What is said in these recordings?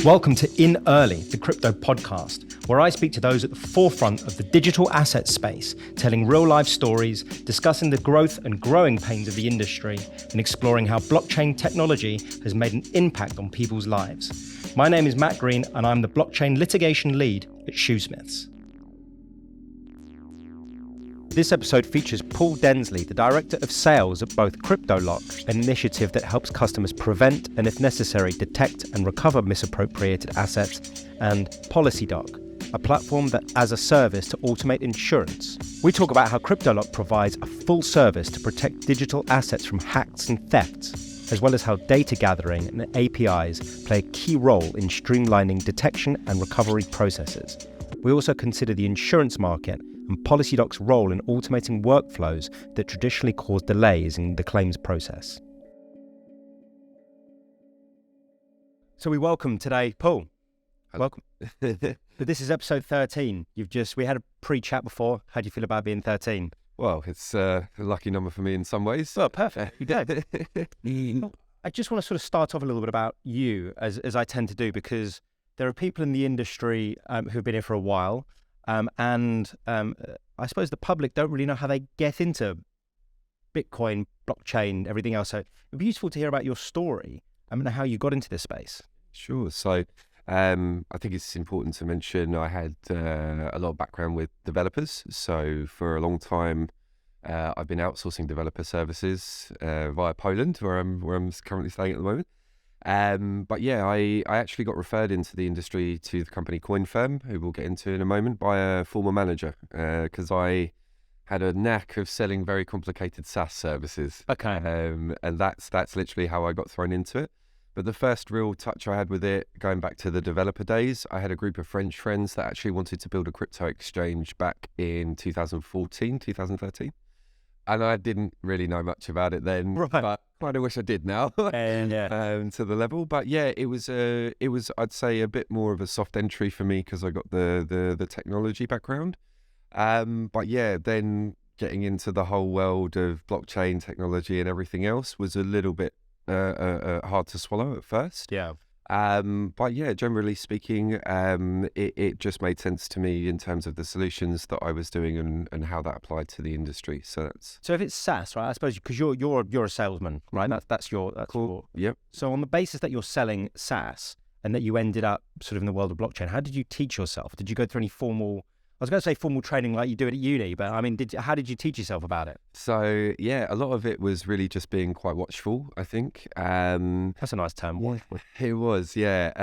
Welcome to In Early, the crypto podcast, where I speak to those at the forefront of the digital asset space, telling real-life stories, discussing the growth and growing pains of the industry, and exploring how blockchain technology has made an impact on people's lives. My name is Matt Green, and I'm the blockchain litigation lead at Shoesmiths. This episode features Paul Densley, the Director of Sales at both CryptoLock, an initiative that helps customers prevent and, if necessary, detect and recover misappropriated assets, and PolicyDoc, a platform that as a service to automate insurance. We talk about how CryptoLock provides a full service to protect digital assets from hacks and thefts, as well as how data gathering and APIs play a key role in streamlining detection and recovery processes. We also consider the insurance market and PolicyDoc's role in automating workflows that traditionally cause delays in the claims process. So we welcome today Paul. Welcome. This is episode 13. We had a pre-chat before. How do you feel about being 13? Well, it's a lucky number for me in some ways. Well, perfect. You did. I just want to sort of start off a little bit about you, as I tend to do, because there are people in the industry who've been here for a while, and I suppose the public don't really know how they get into Bitcoin, blockchain, everything else. So it'd be useful to hear about your story and how you got into this space. Sure. So I think it's important to mention I had a lot of background with developers. So for a long time, I've been outsourcing developer services via Poland, where I'm currently staying at the moment. But yeah, I actually got referred into the industry to the company CoinFirm, who we'll get into in a moment, by a former manager, because I had a knack of selling very complicated SaaS services. Okay. And that's literally how I got thrown into it. But the first real touch I had with it, going back to the developer days, I had a group of French friends that actually wanted to build a crypto exchange back in 2014, 2013. And I didn't really know much about it then, right. But kind of wish I did now. To the level. But yeah, it was I'd say a bit more of a soft entry for me because I got the technology background. But yeah, then getting into the whole world of blockchain technology and everything else was a little bit hard to swallow at first. Yeah. But yeah, generally speaking, it just made sense to me in terms of the solutions that I was doing and how that applied to the industry. So if it's SaaS, right? I suppose because you're a salesman, right? That's cool. your. Yep. So on the basis that you're selling SaaS and that you ended up sort of in the world of blockchain, how did you teach yourself? Did you go through any formal? I was going to say formal training like you do it at uni, but I mean, how did you teach yourself about it? So yeah, a lot of it was really just being quite watchful, I think. That's a nice term. Watchful. It was, yeah.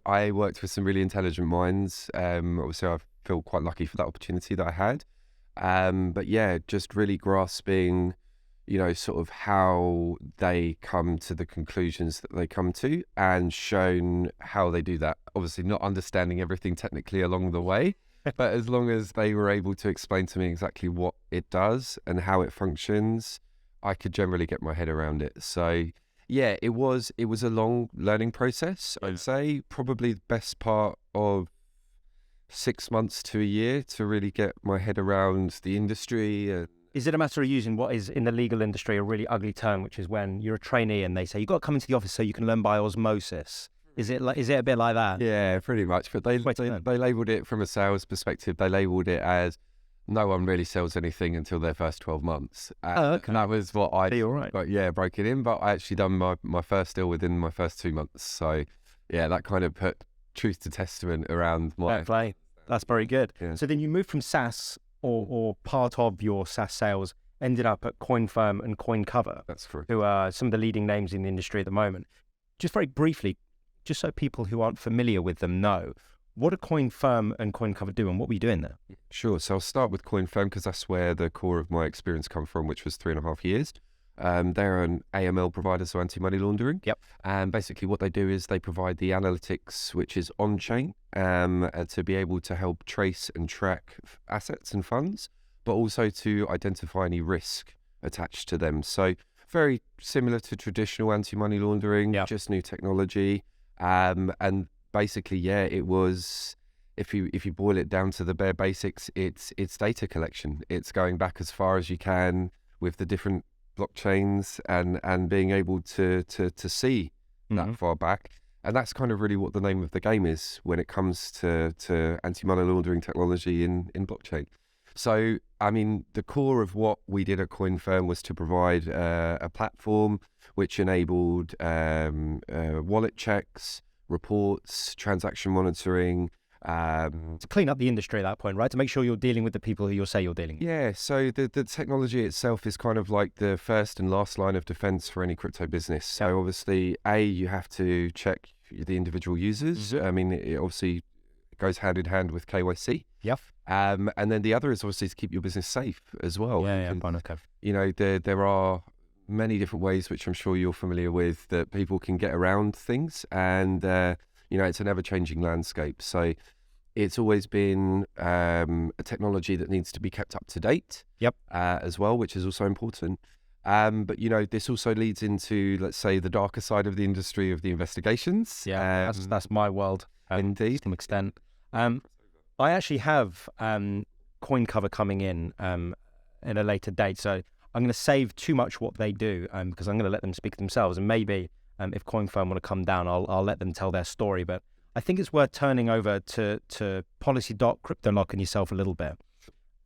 I worked with some really intelligent minds. Obviously, I feel quite lucky for that opportunity that I had. But yeah, just really grasping, sort of how they come to the conclusions that they come to and shown how they do that. Obviously, not understanding everything technically along the way. But as long as they were able to explain to me exactly what it does and how it functions, I could generally get my head around it. So yeah, it was a long learning process. I'd say probably the best part of 6 months to a year to really get my head around the industry. Is it a matter of using what is in the legal industry a really ugly term, which is when you're a trainee and they say you've got to come into the office so you can learn by osmosis? Is it a bit like that? Yeah, pretty much. But they labelled it from a sales perspective. They labelled it as no one really sells anything until their first 12 months. Okay. And that was what I broke it in. But I actually done my first deal within my first 2 months. So yeah, that kind of put truth to testament around my play. That's very good. Yeah. So then you moved from SaaS or part of your SaaS sales ended up at CoinFirm and CoinCover. That's correct. Who are some of the leading names in the industry at the moment. Just very briefly, just so people who aren't familiar with them know, what do CoinFirm and CoinCover do and what were you doing there? Sure. So I'll start with CoinFirm because that's where the core of my experience come from, which was 3.5 years. They're an AML provider, so anti-money laundering. Yep. And basically what they do is they provide the analytics, which is on-chain, to be able to help trace and track assets and funds, but also to identify any risk attached to them. So very similar to traditional anti-money laundering, just new technology. And basically, yeah, it was, if you boil it down to the bare basics, it's data collection. It's going back as far as you can with the different blockchains and being able to see that far back And that's kind of really what the name of the game is when it comes to anti-money laundering technology in blockchain. So, I mean, the core of what we did at CoinFirm was to provide a platform which enabled wallet checks, reports, transaction monitoring. To clean up the industry at that point, right? To make sure you're dealing with the people who you say you're dealing with. Yeah, so the technology itself is kind of like the first and last line of defense for any crypto business. So obviously, you have to check the individual users. I mean, it obviously goes hand in hand with KYC. Yep. And then the other is obviously to keep your business safe as well. Yeah, fine, okay. You know, there are many different ways, which I'm sure you're familiar with, that people can get around things. And, you know, it's an ever-changing landscape. So it's always been a technology that needs to be kept up to date. Yep. As well, which is also important. But, you know, this also leads into, let's say, the darker side of the industry of the investigations. Yeah, that's my world. Indeed. To some extent. I actually have coin cover coming in at a later date, so I'm going to save too much what they do because I'm going to let them speak themselves, and maybe if CoinFirm want to come down, I'll let them tell their story. But I think it's worth turning over to Policy.Cryptolock CryptoLock and yourself a little bit.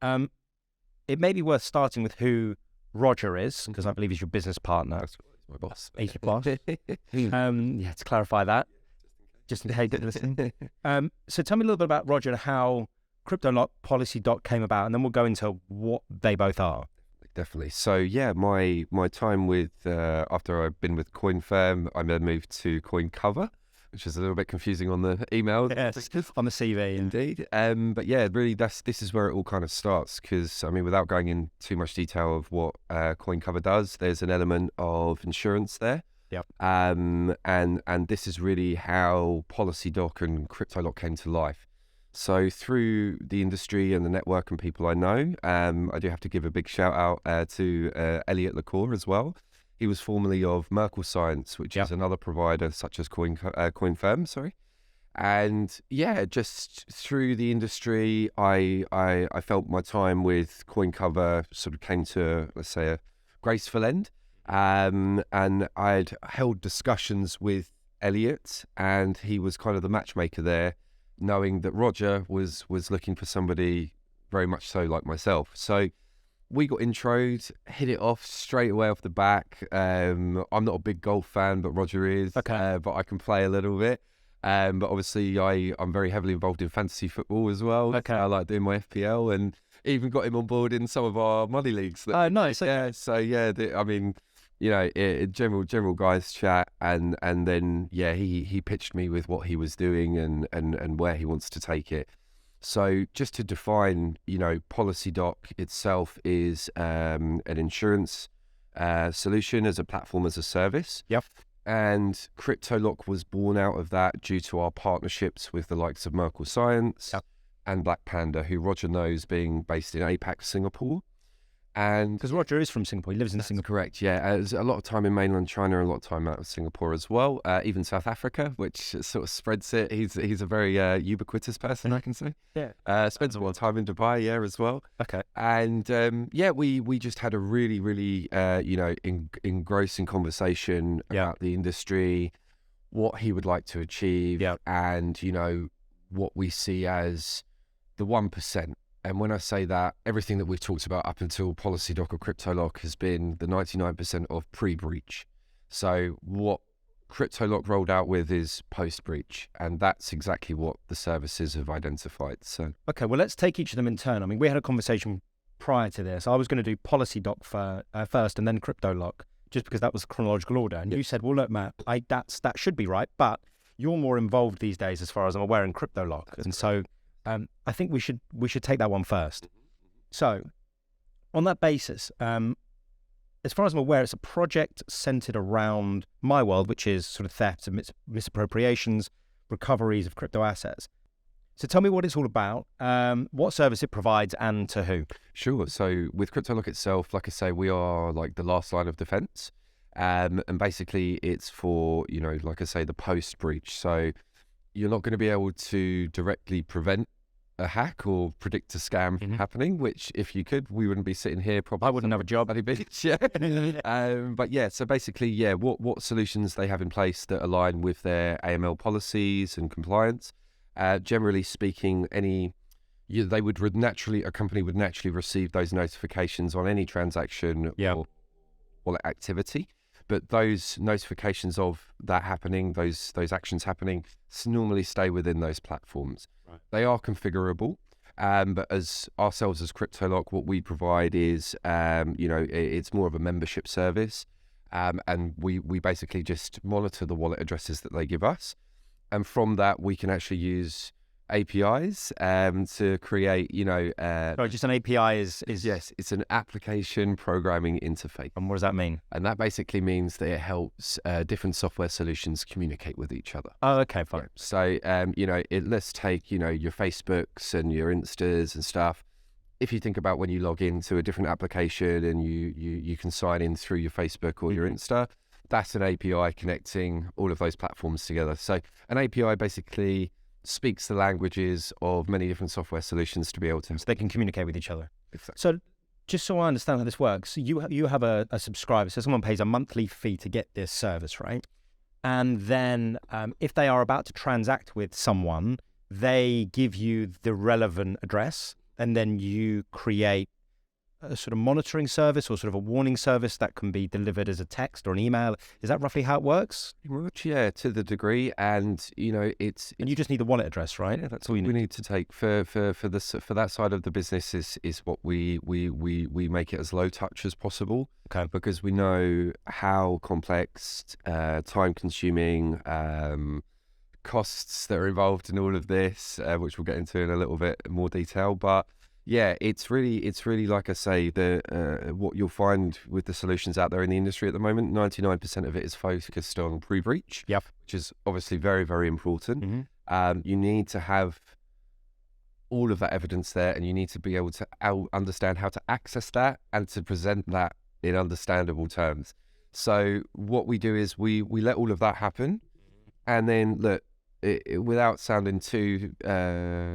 It may be worth starting with who Roger is, because I believe he's your business partner. That's my boss. He's your boss. Yeah, to clarify that, just in case you're listening. So tell me a little bit about Roger and how CryptoLock Policy.Doc came about, and then we'll go into what they both are. Definitely. So yeah, my time with after I've been with CoinFirm, I then moved to CoinCover, which is a little bit confusing on the email. Yes, on the CV. Indeed. But yeah, really, this is where it all kind of starts, because I mean, without going in too much detail of what CoinCover does, there's an element of insurance there. Yep. And this is really how Policy.Doc and CryptoLock came to life. So through the industry and the network and people I know, I do have to give a big shout out to Elliot Lacour as well. He was formerly of Merkle Science, which is another provider such as CoinFirm, sorry. And yeah, just through the industry, I felt my time with CoinCover sort of came to, let's say, a graceful end. And I'd held discussions with Elliot, and he was kind of the matchmaker there, knowing that Roger was looking for somebody very much so like myself. So we got introed, hit it off straight away off the back. I'm not a big golf fan, but Roger is. Okay. But I can play a little bit. But obviously I'm very heavily involved in fantasy football as well. Okay. I like doing my FPL, and even got him on board in some of our money leagues. Oh, nice. Yeah. So yeah, I mean, you know, general guys chat, and then yeah, he pitched me with what he was doing and where he wants to take it. So just to define, you know, Policy.Doc itself is an insurance solution as a platform as a service. Yep. And CryptoLock was born out of that due to our partnerships with the likes of Merkle Science and Black Panda, who Roger knows being based in APAC, Singapore. And because Roger is from Singapore, he lives in Singapore. Correct, yeah. There's a lot of time in mainland China, a lot of time out of Singapore as well, even South Africa, which sort of spreads it. He's a very ubiquitous person, I can say. Yeah. Spends a lot of time in Dubai, yeah, as well. Okay. And yeah, we just had a really, really, you know, engrossing conversation about the industry, what he would like to achieve, and, you know, what we see as the 1%. And when I say that, everything that we've talked about up until Policy.Doc or CryptoLock has been the 99% of pre-breach. So what CryptoLock rolled out with is post-breach, and that's exactly what the services have identified. So okay, well, let's take each of them in turn. I mean, we had a conversation prior to this. I was going to do Policy.Doc first and then CryptoLock, just because that was chronological order. And you said, well, look, Matt, that should be right, but you're more involved these days, as far as I'm aware, in CryptoLock. And so I think we should take that one first. So, on that basis, as far as I'm aware, it's a project centered around my world, which is sort of thefts and misappropriations, recoveries of crypto assets. So tell me what it's all about, what service it provides, and to who. Sure. So with CryptoLock itself, like I say, we are like the last line of defense. And basically it's for, you know, like I say, the post-breach. So you're not going to be able to directly prevent a hack or predict a scam happening, which if you could, we wouldn't be sitting here probably. I wouldn't have a job. Beach, yeah. But yeah, so basically, yeah, what solutions they have in place that align with their AML policies and compliance. Generally speaking, a company would naturally receive those notifications on any transaction or wallet activity. But those notifications of that happening, those actions happening, normally stay within those platforms. Right. They are configurable, but as ourselves as CryptoLock, what we provide is, it's more of a membership service, and we basically just monitor the wallet addresses that they give us, and from that we can actually use APIs to create, Sorry, just an API is yes, it's an application programming interface. And what does that mean? And that basically means that it helps different software solutions communicate with each other. Oh, okay, fine. Yeah. So, let's take, your Facebooks and your Instas and stuff. If you think about when you log into a different application and you can sign in through your Facebook or your Insta, that's an API connecting all of those platforms together. So an API basically speaks the languages of many different software solutions to be able to... So they can communicate with each other. Exactly. So just so I understand how this works, you have a subscriber, so someone pays a monthly fee to get this service, right? And then if they are about to transact with someone, they give you the relevant address, and then you create a sort of monitoring service or sort of a warning service that can be delivered as a text or an email. Is that roughly how it works? Much, yeah, to the degree. And it's and you just need the wallet address, right? Yeah, that's all you need. We need to take for that side of the business is what we make it as low touch as possible. Okay. Because we know how complex, time consuming, costs that are involved in all of this, which we'll get into in a little bit more detail, but yeah, it's really like I say, what you'll find with the solutions out there in the industry at the moment, 99% of it is focused on pre-breach, which is obviously very, very important. You need to have all of that evidence there, and you need to be able to understand how to access that and to present that in understandable terms. So what we do is we let all of that happen, and then look, without sounding too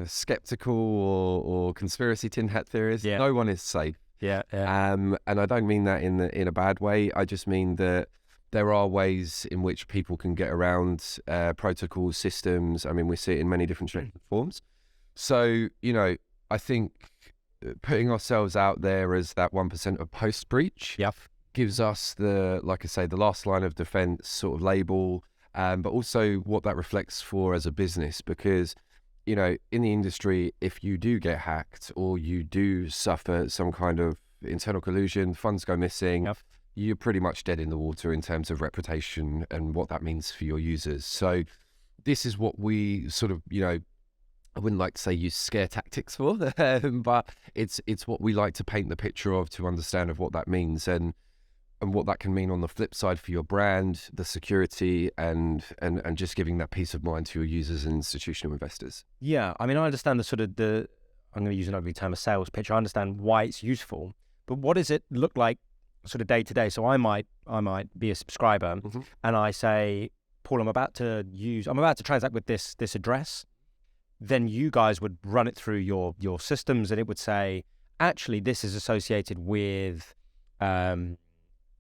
skeptical or conspiracy tin hat theorist, no one is safe. And I don't mean that in a bad way. I just mean that there are ways in which people can get around protocol systems. I mean, we see it in many different shapes and forms. So, I think putting ourselves out there as that 1% of post breach gives us the last line of defense sort of label. But also what that reflects for as a business, because, in the industry, if you do get hacked or you do suffer some kind of internal collusion, funds go missing, you're pretty much dead in the water in terms of reputation and what that means for your users. So this is what we sort of, I wouldn't like to say use scare tactics for, but it's what we like to paint the picture of, to understand of what that means and what that can mean on the flip side for your brand, the security, and just giving that peace of mind to your users and institutional investors. Yeah, I mean, I understand I'm going to use an ugly term, a sales pitch. I understand why it's useful, but what does it look like sort of day to day? So I might be a subscriber, and I say, Paul, I'm about to transact with this address. Then you guys would run it through your systems, and it would say, actually, this is associated with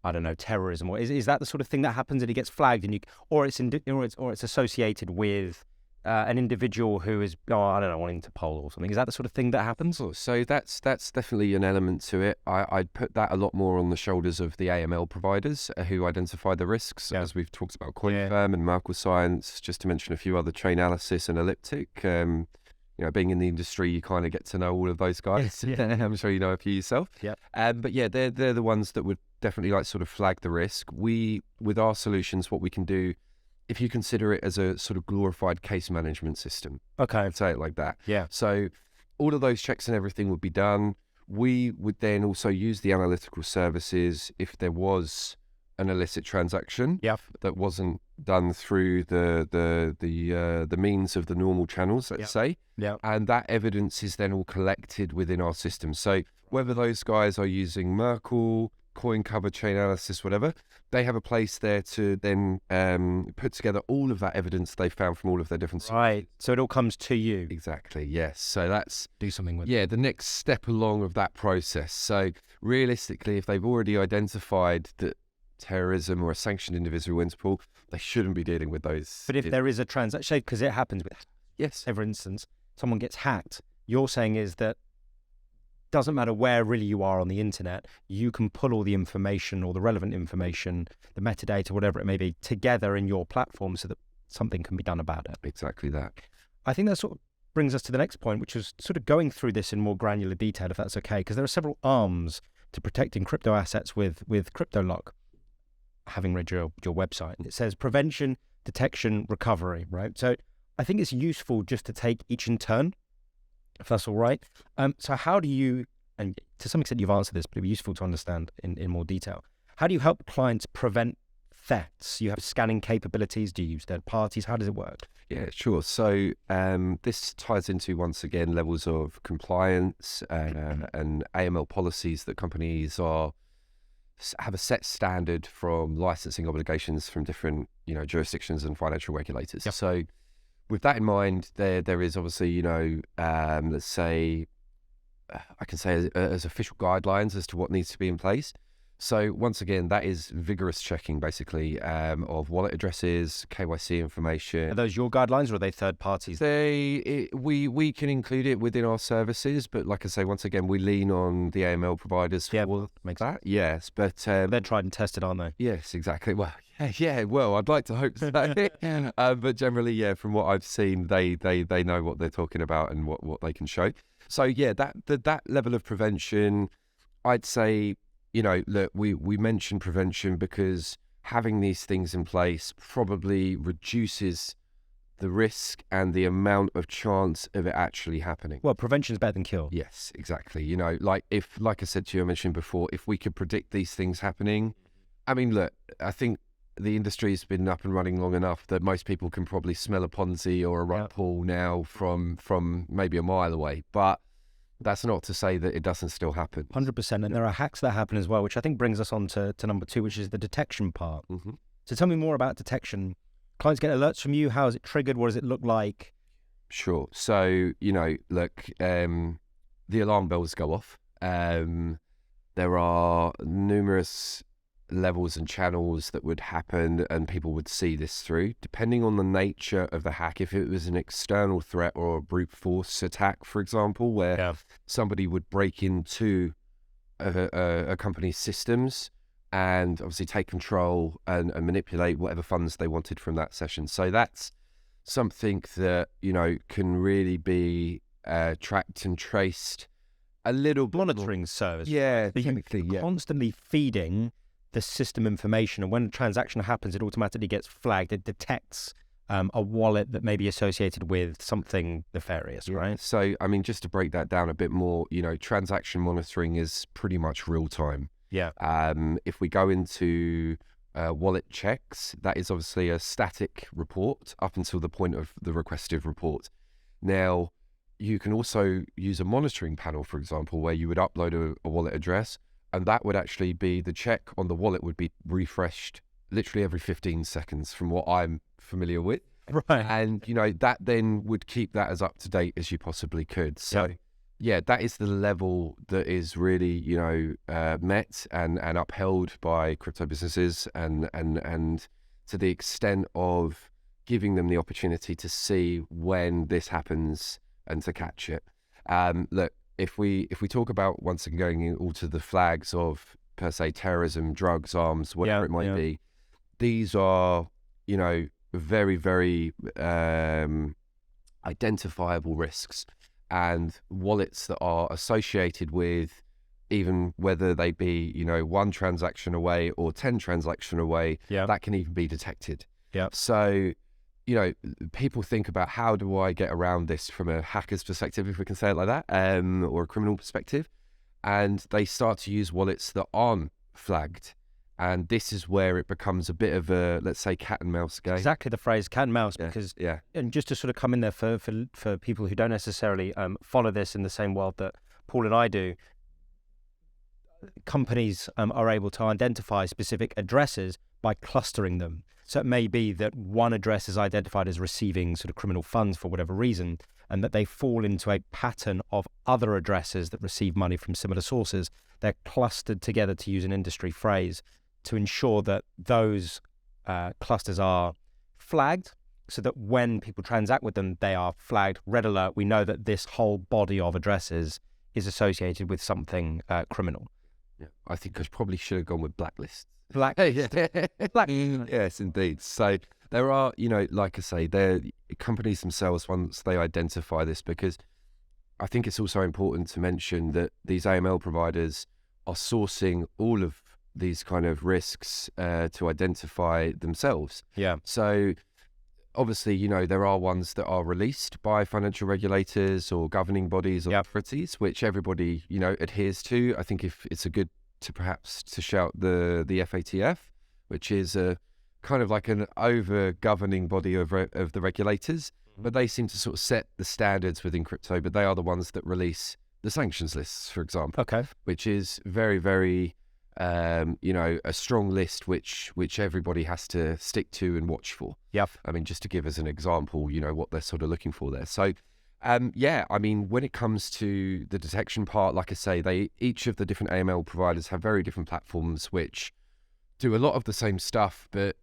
I don't know, terrorism, or is that the sort of thing that happens and it gets flagged, and or it's associated with an individual who is wanting to poll or something? Is that the sort of thing that happens? So that's definitely an element to it. I'd put that a lot more on the shoulders of the AML providers who identify the risks, as we've talked about CoinFirm and Merkle Science, just to mention a few other, Chainalysis and Elliptic. Being in the industry, you kind of get to know all of those guys. I'm sure you know a few yourself. But yeah, they're the ones that would definitely sort of flag the risk. With our solutions, what we can do, if you consider it as a sort of glorified case management system. Okay. I'd say it like that. So all of those checks and everything would be done. We would then also use the analytical services if there was an illicit transaction that wasn't done through the means of the normal channels, let's say. And that evidence is then all collected within our system. So whether those guys are using Merkle, coin cover, chain analysis, whatever. They have a place there to then put together all of that evidence they found from all of their different sources. Right. So it all comes to you. Exactly, yes. So that's Do something with it. yeah, the next step along of that process. So realistically, if they've already identified that terrorism or a sanctioned individual Interpol, they shouldn't be dealing with those. But if there is a transaction, because it happens with, yes, say for instance, someone gets hacked, you're saying is that doesn't matter where really you are on the internet, you can pull all the information or the relevant information, the metadata, whatever it may be, together in your platform so that something can be done about it. exactly that. I think that sort of brings us to the next point, which is sort of going through this in more granular detail, if that's okay, because there are several arms to protecting crypto assets with CryptoLock. Having read your website, it says prevention, detection, recovery, right? So I think it's useful just to take each in turn, if that's all right. So how do you, and to some extent you've answered this, but it'd be useful to understand in more detail, how do you help clients prevent thefts? You have scanning capabilities? Do you use third parties? How does it work? Yeah, sure. So this ties into, once again, levels of compliance and AML policies that companies have a set standard from licensing obligations from different, jurisdictions and financial regulators. Yep. So with that in mind, there is obviously, let's say, I can say as official guidelines as to what needs to be in place. So once again, that is vigorous checking, basically, of wallet addresses, KYC information. Are those your guidelines or are they third parties? We can include it within our services, but like I say, once again, we lean on the AML providers Yeah, for makes that. Yes, but they're tried and tested, aren't they? yes, exactly. Well, yeah. Well, I'd like to hope so. But generally, yeah, from what I've seen, they know what they're talking about and what they can show. So yeah, that level of prevention, I'd say. Look, we mentioned prevention because having these things in place probably reduces the risk and the amount of chance of it actually happening. Well, prevention is better than cure. Yes, exactly. Like I said to you, I mentioned before, if we could predict these things happening, I mean, look, I think the industry's been up and running long enough that most people can probably smell a Ponzi or a rug pull now from maybe a mile away. But that's not to say that it doesn't still happen. 100%. And there are hacks that happen as well, which I think brings us on to number 2, which is the detection part. Mm-hmm. So tell me more about detection. Clients get alerts from you. How is it triggered? What does it look like? Sure. So, look, the alarm bells go off. There are numerous levels and channels that would happen and people would see this through, depending on the nature of the hack. If it was an external threat or a brute force attack, for example, where somebody would break into a company's systems and obviously take control and manipulate whatever funds they wanted from that session. So that's something that, can really be tracked and traced a little bit. Monitoring service. Yeah, So technically, you're constantly feeding the system information, and when a transaction happens, it automatically gets flagged. It detects a wallet that may be associated with something nefarious, right? So, I mean, just to break that down a bit more, transaction monitoring is pretty much real time. Yeah. If we go into wallet checks, that is obviously a static report up until the point of the requested report. Now, you can also use a monitoring panel, for example, where you would upload a wallet address, and that would actually be, the check on the wallet would be refreshed literally every 15 seconds from what I'm familiar with. Right. And, that then would keep that as up to date as you possibly could. So, yeah, that is the level that is really, met and upheld by crypto businesses and to the extent of giving them the opportunity to see when this happens and to catch it. Look, if we talk about, once again, going all to the flags of, per se, terrorism, drugs, arms, whatever it might be, these are, very, very identifiable risks, and wallets that are associated with, even whether they be, one transaction away or 10 transaction away, that can even be detected. Yeah. So, people think about, how do I get around this from a hacker's perspective, if we can say it like that, or a criminal perspective, and they start to use wallets that aren't flagged. And this is where it becomes a bit of a, let's say, cat and mouse game. Exactly the phrase cat and mouse, because, and just to sort of come in there for people who don't necessarily follow this in the same world that Paul and I do, companies are able to identify specific addresses by clustering them. So it may be that one address is identified as receiving sort of criminal funds for whatever reason, and that they fall into a pattern of other addresses that receive money from similar sources. They're clustered together, to use an industry phrase, to ensure that those clusters are flagged, so that when people transact with them, they are flagged, red alert. We know that this whole body of addresses is associated with something criminal. Yeah, I think I probably should have gone with blacklist. Blacklist. Yes, indeed. So there are, like I say, they're companies themselves, once they identify this, because I think it's also important to mention that these AML providers are sourcing all of these kind of risks to identify themselves. Yeah. So obviously, there are ones that are released by financial regulators or governing bodies or authorities, which everybody, adheres to. I think if it's a good to perhaps to shout the FATF, which is a kind of like an over-governing body of the regulators, but they seem to sort of set the standards within crypto, but they are the ones that release the sanctions lists, for example. Okay. Which is very, very, a strong list which everybody has to stick to and watch for. Yep. I mean, just to give as an example, what they're sort of looking for there. So, I mean, when it comes to the detection part, like I say, each of the different AML providers have very different platforms which do a lot of the same stuff, but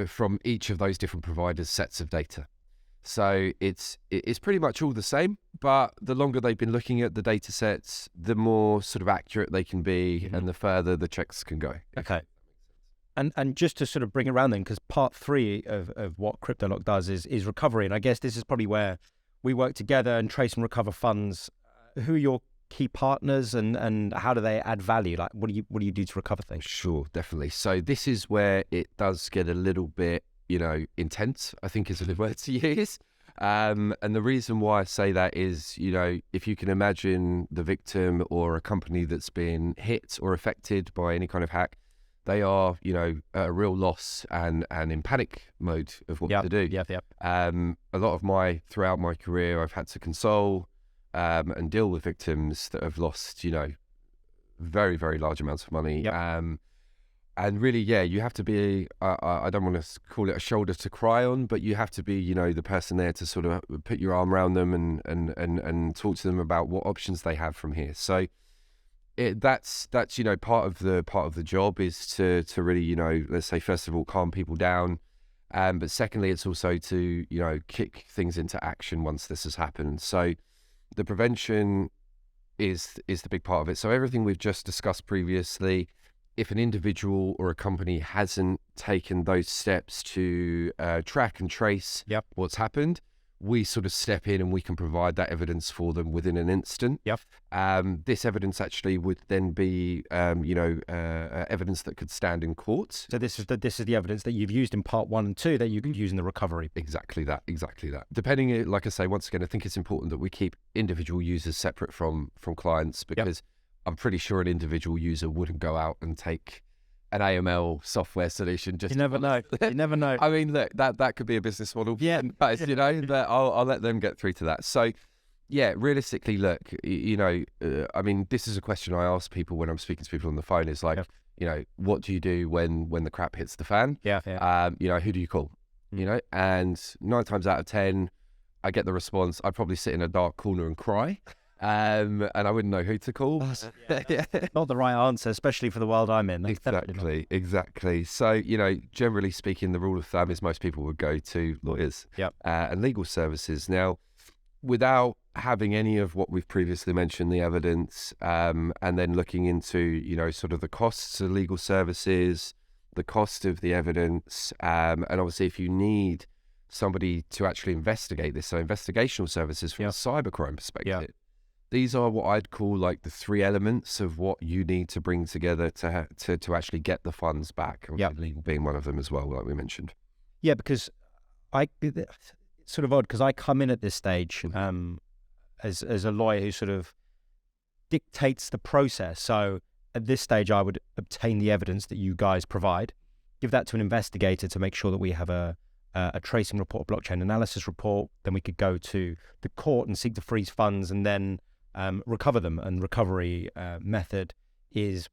from each of those different providers' sets of data. So it's pretty much all the same, but the longer they've been looking at the data sets, the more sort of accurate they can be, and the further the checks can go. Okay. And just to sort of bring it around then, because part 3 of what CryptoLock does is recovery, and I guess this is probably where we work together and trace and recover funds. Who are your key partners, and how do they add value? Like, what do you do to recover things? Sure, definitely. So this is where it does get a little bit, intense, I think is a good word to use. And the reason why I say that is, if you can imagine the victim or a company that's been hit or affected by any kind of hack, they are, at a real loss and in panic mode of what to do. Yep. A lot of throughout my career, I've had to console and deal with victims that have lost, very, very large amounts of money. Yep. And really, you have to be, I don't want to call it a shoulder to cry on, but you have to be, the person there to sort of put your arm around them and talk to them about what options they have from here. So that's part of the job is to really, let's say, first of all, calm people down. But secondly, it's also to, kick things into action once this has happened. So the prevention is the big part of it. So everything we've just discussed previously, if an individual or a company hasn't taken those steps to track and trace what's happened, we sort of step in and we can provide that evidence for them within an instant. This evidence actually would then be, evidence that could stand in court. So this is the evidence that you've used in part 1 and 2 that you can use in the recovery. Exactly that. Depending, like I say, once again, I think it's important that we keep individual users separate from clients, because I'm pretty sure an individual user wouldn't go out and take an AML software solution. Just you never know. You never know. I mean, look, that could be a business model. But I'll let them get through to that. So, realistically, look, I mean, this is a question I ask people when I'm speaking to people on the phone. Is like, what do you do when the crap hits the fan? Who do you call? And 9 times out of 10, I get the response, I'd probably sit in a dark corner and cry. And I wouldn't know who to call. Not the right answer, especially for the world I'm in. Exactly. So, generally speaking, the rule of thumb is most people would go to lawyers and legal services. Now, without having any of what we've previously mentioned, the evidence, and then looking into, sort of the costs of legal services, the cost of the evidence, and obviously if you need somebody to actually investigate this, so investigational services from a cybercrime perspective, these are what I'd call like the 3 elements of what you need to bring together to actually get the funds back. Legal being one of them as well, like we mentioned. Yeah, because it's sort of odd because I come in at this stage as a lawyer who sort of dictates the process. So at this stage, I would obtain the evidence that you guys provide, give that to an investigator to make sure that we have a tracing report, a blockchain analysis report. Then we could go to the court and seek to freeze funds and then recover them. And recovery method is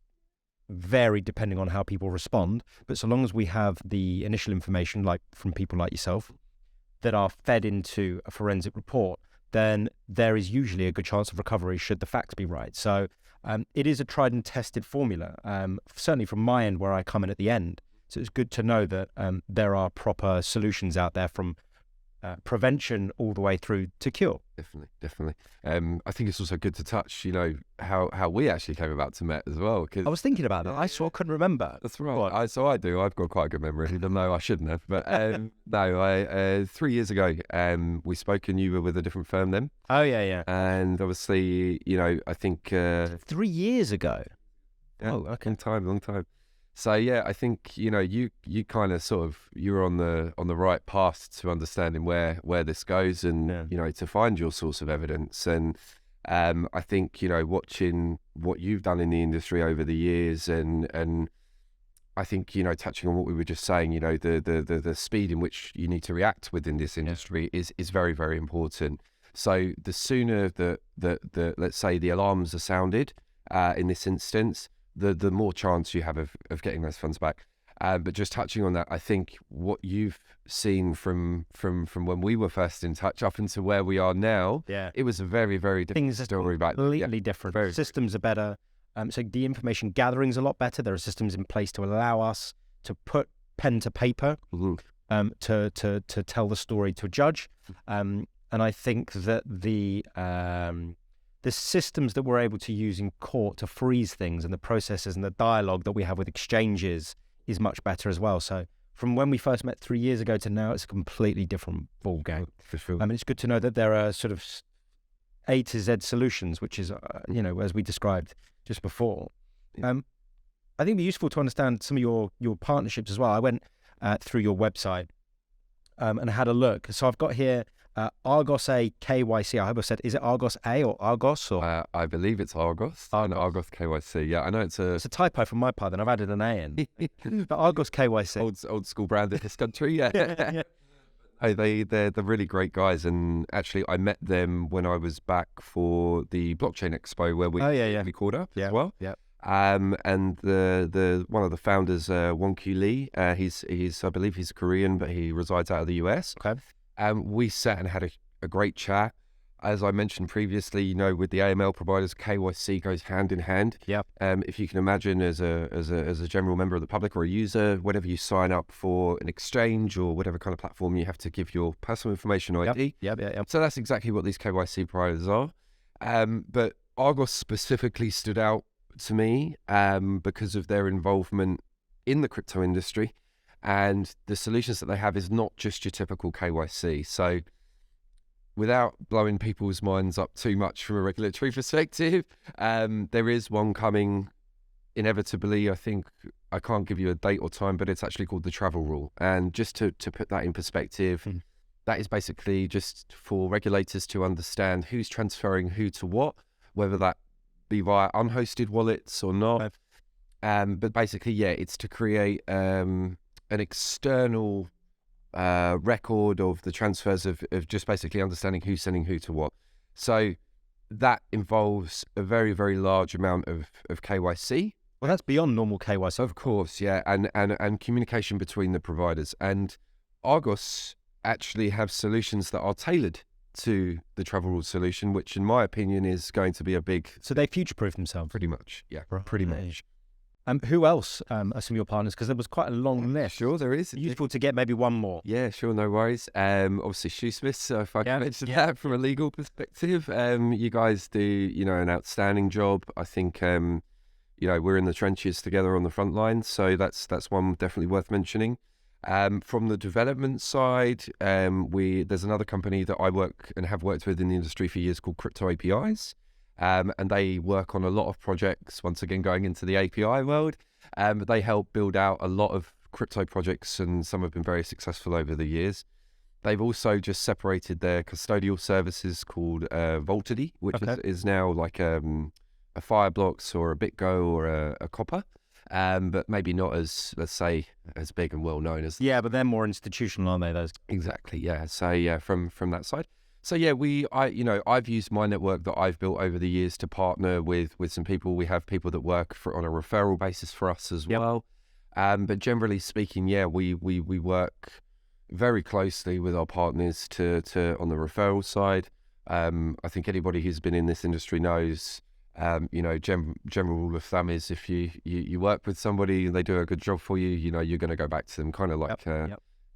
vary depending on how people respond. But so long as we have the initial information, like from people like yourself, that are fed into a forensic report, then there is usually a good chance of recovery should the facts be right. So it is a tried and tested formula, certainly from my end where I come in at the end. So it's good to know that there are proper solutions out there from prevention all the way through to cure. Definitely. I think it's also good to touch, how we actually came about to Met as well. Cause, I was thinking about that. I couldn't remember. That's right. So I do. I've got quite a good memory, even though I shouldn't have. But no, 3 years ago, we spoke and you were with a different firm then. Oh, yeah. And obviously, I think... 3 years ago? Yeah, oh, okay. Long time. So yeah, I think you kind of you're on the right path to understanding where this goes, and to find your source of evidence. And I think watching what you've done in the industry over the years, and I think touching on what we were just saying, the speed in which you need to react within this industry is very, very important. So the sooner that let's say the alarms are sounded in this instance, the more chance you have of getting those funds back. But just touching on that, I think what you've seen from when we were first in touch up into where we are now, it was a very, very different story back then. Completely different. Systems are better. So the information gathering's a lot better. There are systems in place to allow us to put pen to paper, to tell the story to a judge. And I think that the systems that we're able to use in court to freeze things, and the processes and the dialogue that we have with exchanges is much better as well. So from when we first met 3 years ago to now, it's a completely different ball game. For sure. I mean, it's good to know that there are sort of A to Z solutions, which is, as we described just before. I think it'd be useful to understand some of your partnerships as well. I went through your website and had a look. So I've got here Argos A KYC. I hope I said, is it Argos A or Argos? Or I believe it's Argos. Argos KYC. Yeah, I know it's a typo from my part. Then I've added an A in. But Argos KYC, old school brand in this country. Yeah. yeah. Hey, they're really great guys, and actually I met them when I was back for the Blockchain Expo where we caught up as well. Yeah. And the one of the founders, Wonky Lee, he's I believe he's Korean, but he resides out of the US. Okay. We sat and had a great chat. As I mentioned previously, with the AML providers, KYC goes hand in hand. Yeah. If you can imagine, as a general member of the public or a user, whenever you sign up for an exchange or whatever kind of platform, you have to give your personal information ID. Yep. So that's exactly what these KYC providers are. But Argos specifically stood out to me because of their involvement in the crypto industry. And the solutions that they have is not just your typical KYC. So without blowing people's minds up too much from a regulatory perspective, there is one coming inevitably. I think I can't give you a date or time, but it's actually called the travel rule. And just to put that in perspective, that is basically just for regulators to understand who's transferring who to what, whether that be via unhosted wallets or not. But basically, it's to create an external record of the transfers of just basically understanding who's sending who to what. So that involves a very, very large amount of KYC. Well, that's beyond normal KYC. Of course, yeah, and communication between the providers. And Argos actually have solutions that are tailored to the travel rule solution, which in my opinion is going to be a big... So they future-proof themselves? Pretty much, yeah, right. Pretty much. Who else are some of your partners? Because there was quite a long list. Sure, there is. Useful to get maybe one more. Yeah, sure, no worries. Obviously, Shoesmiths, if I can mention that from a legal perspective. You guys do, an outstanding job. I think, we're in the trenches together on the front line, so that's one definitely worth mentioning. From the development side, there's another company that I work and have worked with in the industry for years called Crypto APIs. And they work on a lot of projects, once again, going into the API world. But they help build out a lot of crypto projects, and some have been very successful over the year. They've also just separated their custodial services called Voltity, which is now like a Fireblocks or a BitGo or a Copper. But maybe not as, let's say, as big and well known as... Yeah, but they're more institutional, aren't they, those? Exactly, yeah. So, from that side. So yeah, I've used my network that I've built over the years to partner with some people. We have people that work on a referral basis for us as well. But generally speaking, yeah, we work very closely with our partners to on the referral side. I think anybody who's been in this industry knows, general rule of thumb is if you work with somebody and they do a good job for you, you're going to go back to them, kind of like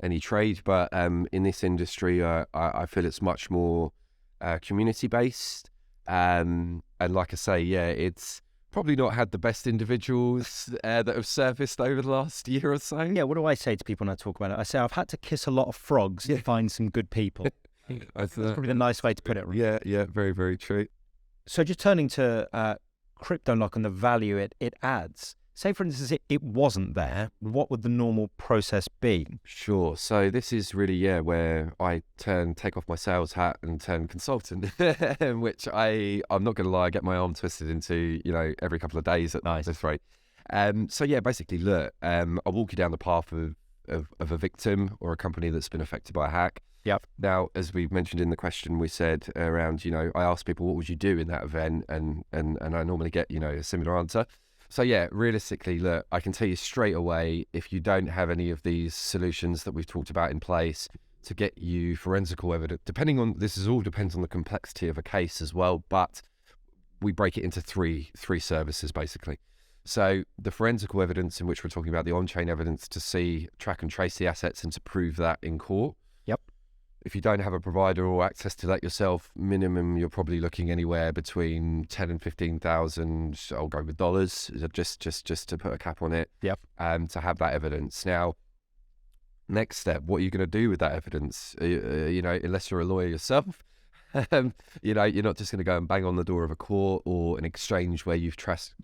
any trade. But in this industry, I feel it's much more community based. And like I say, yeah, it's probably not had the best individuals that have surfaced over the last year or so. Yeah, what do I say to people when I talk about it? I say I've had to kiss a lot of frogs to find some good people. That's probably the nice way to put it. Right? Yeah, very, very true. So just turning to CryptoLock and the value it adds. Say, for instance, it wasn't there. What would the normal process be? Sure. So this is really, where I take off my sales hat and turn consultant, which I'm not going to lie, I get my arm twisted into, every couple of days at this rate. So yeah, basically, look, I'll walk you down the path of a victim or a company that's been affected by a hack. Yep. Now, as we mentioned in the question, we said around, I asked people, what would you do in that event? And I normally get, a similar answer. So yeah, realistically, look, I can tell you straight away, if you don't have any of these solutions that we've talked about in place to get you forensical evidence, this all depends on the complexity of a case as well, but we break it into three services basically. So the forensical evidence, in which we're talking about the on-chain evidence to see, track and trace the assets and to prove that in court. Yep. If you don't have a provider or access to that yourself, minimum you're probably looking anywhere between 10 and 15,000. I'll go with dollars, just to put a cap on it. Yep. To have that evidence. Now, next step, what are you going to do with that evidence? Unless you're a lawyer yourself, you're not just going to go and bang on the door of a court or an exchange where you've traced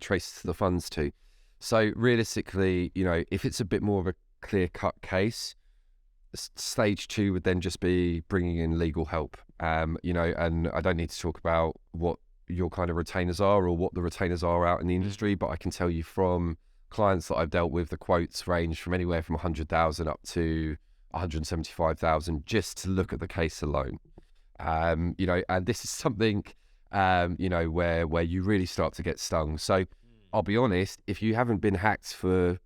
the funds to. So realistically, if it's a bit more of a clear-cut case, stage 2 would then just be bringing in legal help, and I don't need to talk about what your kind of retainers are or what the retainers are out in the industry, but I can tell you from clients that I've dealt with, the quotes range from anywhere from 100,000 up to 175,000 just to look at the case alone. And this is something, where you really start to get stung. So I'll be honest, if you haven't been hacked for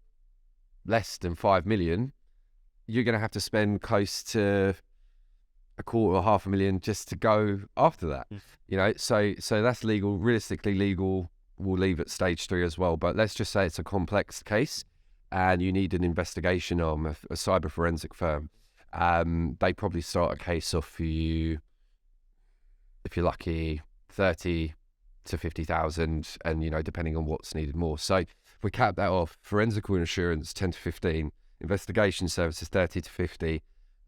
less than 5 million, you're going to have to spend close to $250,000 or $500,000 just to go after that. So that's legal. Realistically, legal will leave at stage 3 as well. But let's just say it's a complex case and you need an investigation arm, a cyber forensic firm. They probably start a case off for you, if you're lucky, 30 to 50,000, and depending on what's needed more. So if we cap that off, forensical insurance 10 to 15. Investigation services 30 to 50,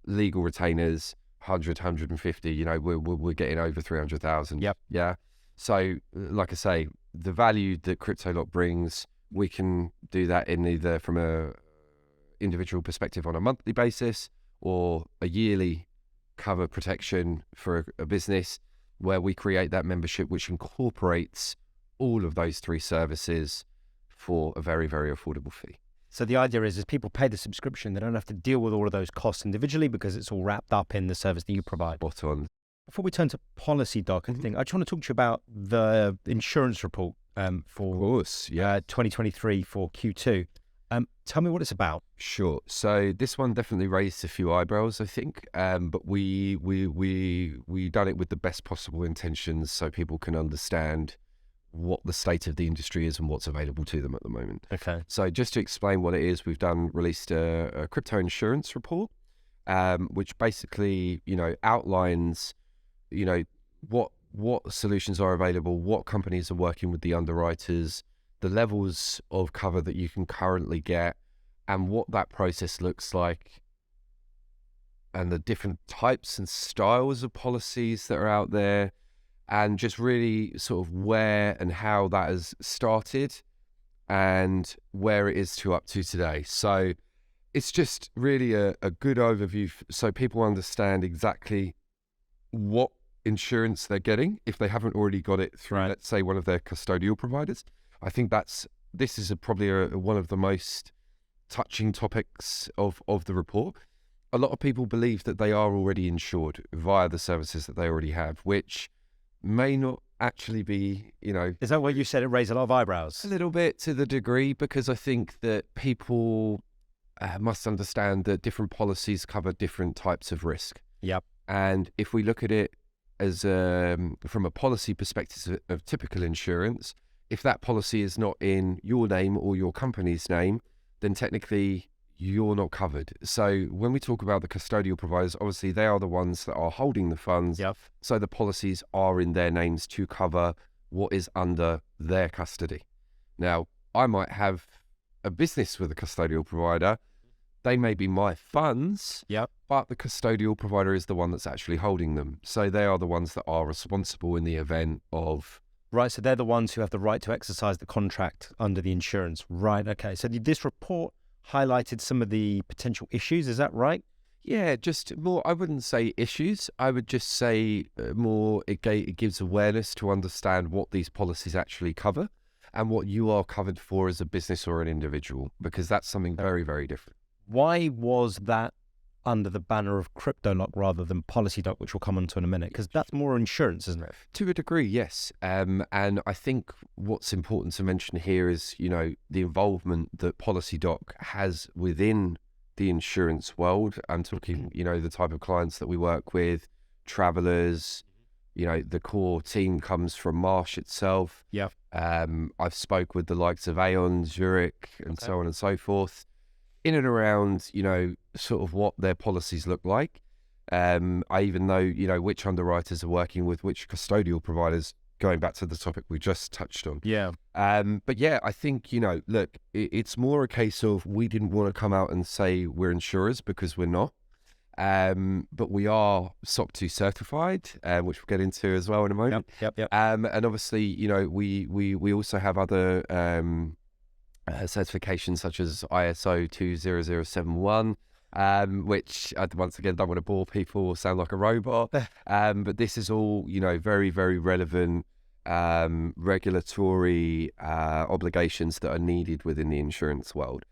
legal retainers 100, 150. We're getting over 300,000. Yep. Yeah. So, like I say, the value that CryptoLock brings, we can do that in either from a individual perspective on a monthly basis or a yearly cover protection for a business, where we create that membership which incorporates all of those 3 services for a very, very affordable fee. So the idea is people pay the subscription, they don't have to deal with all of those costs individually because it's all wrapped up in the service that you provide. Spot on. Before we turn to policy, Doc, I just want to talk to you about the insurance report for 2023 for Q2. Tell me what it's about. Sure. So this one definitely raised a few eyebrows, I think, but we done it with the best possible intentions so people can understand what the state of the industry is and what's available to them at the moment. Okay. So just to explain what it is, we've released a crypto insurance report, which basically, outlines, what solutions are available, what companies are working with the underwriters, the levels of cover that you can currently get, and what that process looks like, and the different types and styles of policies that are out there, and just really sort of where and how that has started and where it is up to today. So it's just really a good overview so people understand exactly what insurance they're getting if they haven't already got it through, let's say, one of their custodial providers. I think this is probably one of the most touching topics of the report. a lot of people believe that they are already insured via the services that they already have, which may not actually be, Is that what you said? It raised a lot of eyebrows. a little bit to the degree, because I think that people must understand that different policies cover different types of risk. Yep. And if we look at it as from a policy perspective of typical insurance, if that policy is not in your name or your company's name, then technically you're not covered. So when we talk about the custodial providers, obviously they are the ones that are holding the funds. Yep. So the policies are in their names to cover what is under their custody. Now, I might have a business with a custodial provider. They may be my funds, Yep. but the custodial provider is the one that's actually holding them. So they are the ones that are responsible in the event of... Right, so they're the ones who have the right to exercise the contract under the insurance. Right, okay. So this report highlighted some of the potential issues, is that right? Yeah, just more, I wouldn't say issues. I would just say more, it gives awareness to understand what these policies actually cover and what you are covered for as a business or an individual, because that's something very, very different. Why was that under the banner of CryptoLock rather than PolicyDoc, which we'll come on to in a minute? Because that's more insurance, isn't it? To a degree, yes. And I think what's important to mention here is, the involvement that PolicyDoc has within the insurance world. I'm talking, the type of clients that we work with, travelers, the core team comes from Marsh itself. Yeah. I've spoke with the likes of Aon, Zurich, and so on and so forth, in and around, sort of what their policies look like. I even know, which underwriters are working with which custodial providers, going back to the topic we just touched on. Yeah. But yeah, I think, look, it's more a case of we didn't want to come out and say we're insurers, because we're not. But we are SOC 2 certified, which we'll get into as well in a moment. Yep. And obviously, we also have other certifications such as ISO 20071, which once again don't want to bore people or sound like a robot. But this is all, very, very relevant regulatory obligations that are needed within the insurance world.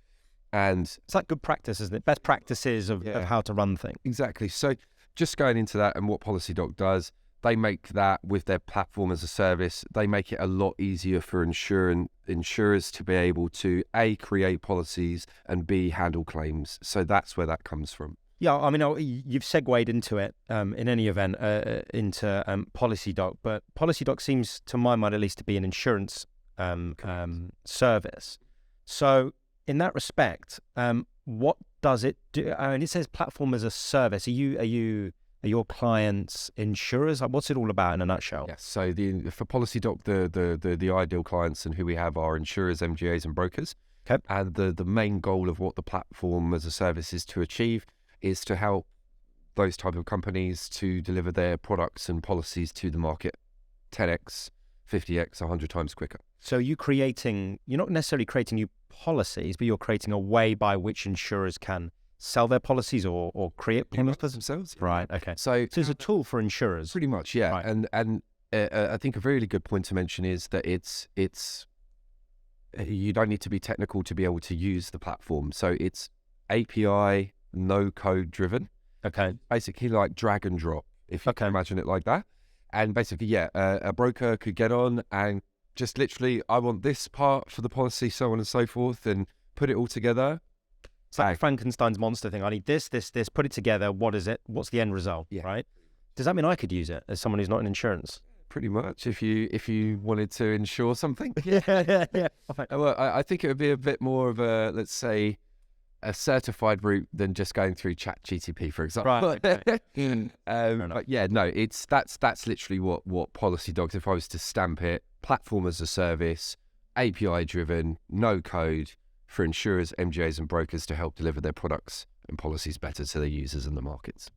And it's like good practice, isn't it? Best practices of how to run things. Exactly. So just going into that and what PolicyDoc does, they make that with their platform as a service. They make it a lot easier for insurers to be able to A, create policies, and B, handle claims. So that's where that comes from. Yeah, I mean, you've segued into it in any event, into PolicyDoc, but PolicyDoc seems, to my mind at least, to be an insurance service. So in that respect, what does it do? I mean, it says platform as a service. Are your clients insurers? What's it all about in a nutshell? Yes. So for PolicyDoc, the ideal clients and who we have are insurers, MGAs, and brokers. Okay. And the main goal of what the platform as a service is to achieve is to help those type of companies to deliver their products and policies to the market 10x, 50x, 100 times quicker. So you're not necessarily creating new policies, but you're creating a way by which insurers can sell their policies or create policies themselves. Right. Okay. So it's a tool for insurers. Pretty much, yeah. Right. And I think a really good point to mention is that it's you don't need to be technical to be able to use the platform. So it's API, no code driven. Okay. Basically like drag and drop, if you can imagine it like that. And basically, a broker could get on and just literally, I want this part for the policy, so on and so forth, and put it all together. It's like Frankenstein's monster thing. I need this, put it together. What is it? What's the end result? Yeah. Right? Does that mean I could use it as someone who's not in insurance? Pretty much, if you wanted to insure something. Yeah. Well, I think it would be a bit more of a, let's say, a certified route than just going through ChatGPT, for example. Right. Okay. But yeah, no, that's literally what PolicyDoc, if I was to stamp it, platform as a service, API driven, no code for insurers, MGAs, and brokers to help deliver their products and policies better to their users and the markets.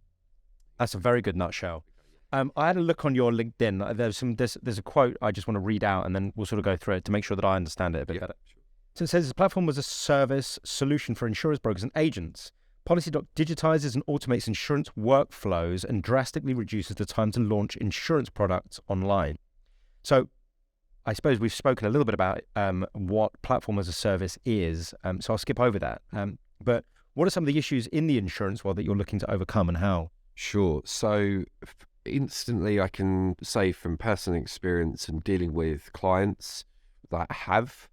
That's a very good nutshell. I had a look on your LinkedIn. There's a quote I just want to read out, and then we'll sort of go through it to make sure that I understand it a bit better. Sure. So it says the platform was a service solution for insurers, brokers, and agents. PolicyDoc digitizes and automates insurance workflows and drastically reduces the time to launch insurance products online. So I suppose we've spoken a little bit about what platform as a service is, so I'll skip over that. But What are some of the issues in the insurance world that you're looking to overcome, and how? Sure. So instantly, I can say from personal experience and dealing with clients that have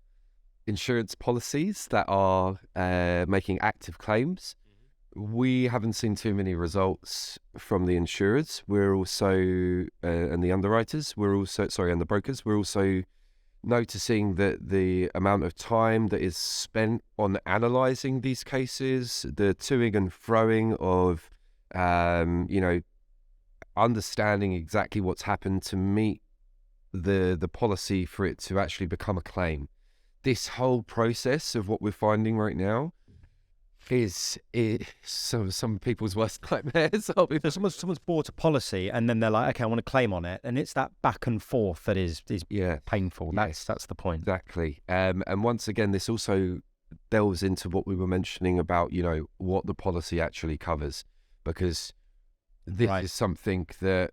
insurance policies that are making active claims, we haven't seen too many results from the insurers. We're also, and the underwriters, and the brokers, we're also noticing that the amount of time that is spent on analysing these cases, the toing and froing of, understanding exactly what's happened to meet the policy for it to actually become a claim. This whole process of what we're finding right now is some people's worst nightmares. So someone's bought a policy and then they're like, okay, I want to claim on it, and it's that back and forth that is painful. Yes. That's the point. Exactly. And once again, this also delves into what we were mentioning about, what the policy actually covers, because this is something that,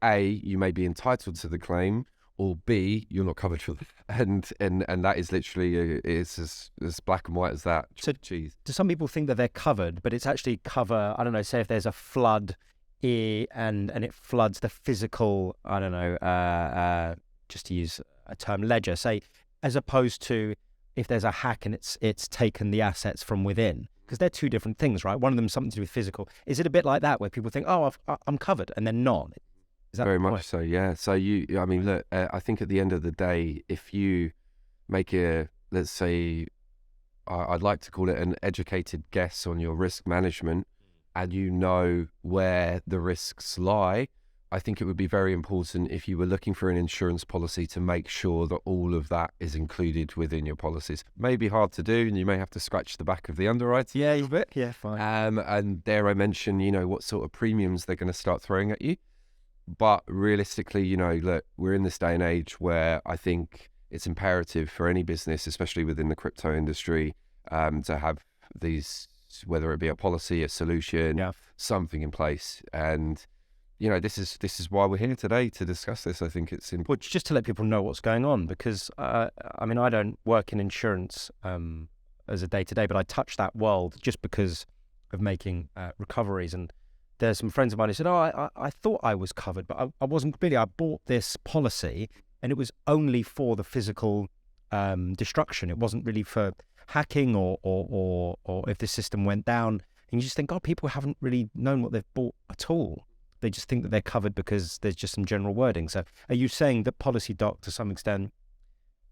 A, you may be entitled to the claim, or B, you're not covered for it. And that is literally, it's as black and white as that. So do some people think that they're covered, but it's actually cover, I don't know, say if there's a flood and it floods the physical, I don't know, just to use a term, ledger, say, as opposed to if there's a hack and it's taken the assets from within? Because they're two different things, right? One of them is something to do with physical. Is it a bit like that where people think, oh, I'm covered, and they're not? Is that very much so, yeah. So look, I think at the end of the day, if you make let's say, I'd like to call it an educated guess on your risk management, and you know where the risks lie, I think it would be very important if you were looking for an insurance policy to make sure that all of that is included within your policies. May be hard to do, and you may have to scratch the back of the underwriter. Yeah, a bit. Yeah, fine. And dare I mention, what sort of premiums they're going to start throwing at you. But realistically, look, we're in this day and age where I think it's imperative for any business, especially within the crypto industry, to have these, whether it be a policy, a solution, something in place. And this is why we're here today to discuss this. I think it's important. Well, just to let people know what's going on, because I don't work in insurance as a day-to-day, but I touch that world just because of making recoveries. And there's some friends of mine who said, I thought I was covered, but I wasn't really. I bought this policy and it was only for the physical destruction. It wasn't really for hacking or if the system went down. And you just think, people haven't really known what they've bought at all. They just think that they're covered because there's just some general wording. So are you saying that Policy Doc, to some extent,